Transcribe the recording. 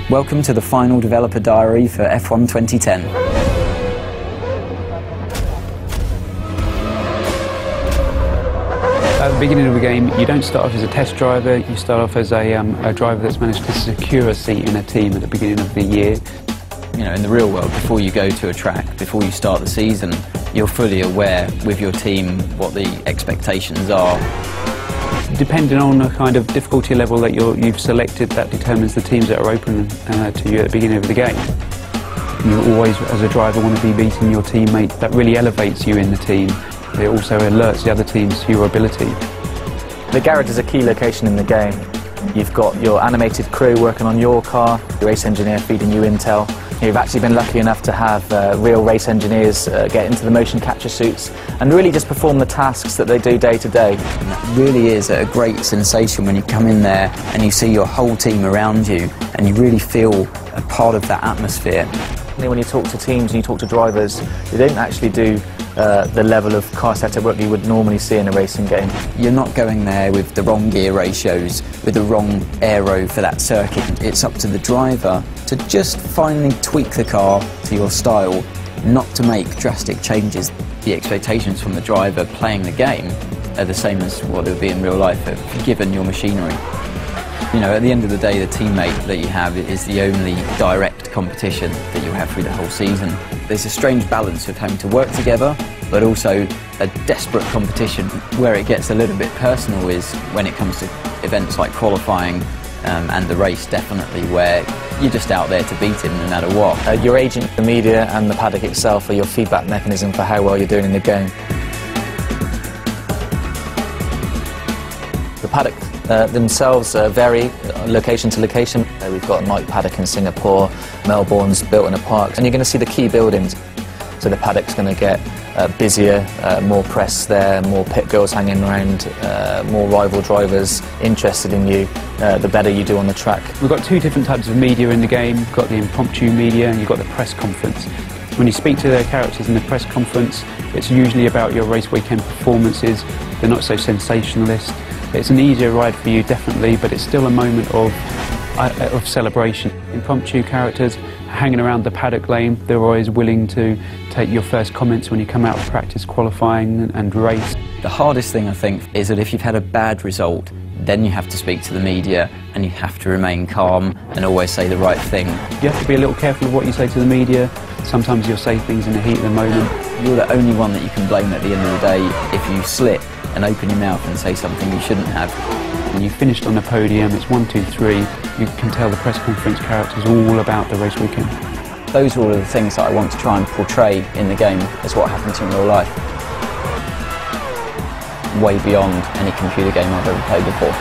Welcome to the final developer diary for F1 2010. At the beginning of the game, you don't start off as a test driver, you start off as a driver that's managed to secure a seat in a team at the beginning of the year. You know, in the real world, before you go to a track, before you start the season, you're fully aware with your team what the expectations are. Depending on the kind of difficulty level that you've selected, that determines the teams that are open to you at the beginning of the game. You always, as a driver, want to be beating your teammate. That really elevates you in the team. It also alerts the other teams to your ability. The garage is a key location in the game. You've got your animated crew working on your car, your race engineer feeding you intel. You've actually been lucky enough to have real race engineers get into the motion capture suits and really just perform the tasks that they do day to day. And that really is a great sensation when you come in there and you see your whole team around you and you really feel a part of that atmosphere. When you talk to teams and you talk to drivers, they don't actually do the level of car setup work you would normally see in a racing game. You're not going there with the wrong gear ratios, with the wrong aero for that circuit. It's up to the driver to just finally tweak the car to your style, not to make drastic changes. The expectations from the driver playing the game are the same as what it would be in real life, given your machinery. You know, at the end of the day, the teammate that you have is the only direct competition that you have through the whole season. There's a strange balance of having to work together, but also a desperate competition. Where it gets a little bit personal is when it comes to events like qualifying and the race, definitely, where you're just out there to beat him no matter what. Your agent, the media and the paddock itself are your feedback mechanism for how well you're doing in the game. The paddock themselves vary location to location. We've got a night paddock in Singapore, Melbourne's built in a park, and you're going to see the key buildings. So the paddock's going to get busier, more press there, more pit girls hanging around, more rival drivers interested in you, the better you do on the track. We've got two different types of media in the game. You've got the impromptu media and you've got the press conference. When you speak to their characters in the press conference, it's usually about your race weekend performances. They're not so sensationalist. It's an easier ride for you, definitely, but it's still a moment of celebration. Impromptu characters hanging around the paddock lane, they're always willing to take your first comments when you come out of practice, qualifying and race. The hardest thing, I think, is that if you've had a bad result, then you have to speak to the media and you have to remain calm and always say the right thing. You have to be a little careful of what you say to the media. Sometimes you'll say things in the heat of the moment. You're the only one that you can blame at the end of the day if you slip and open your mouth and say something you shouldn't have. When you finished on the podium, it's 1, 2, 3, you can tell the press conference characters all about the race weekend. Those are all of the things that I want to try and portray in the game as what happens in real life. Way beyond any computer game I've ever played before.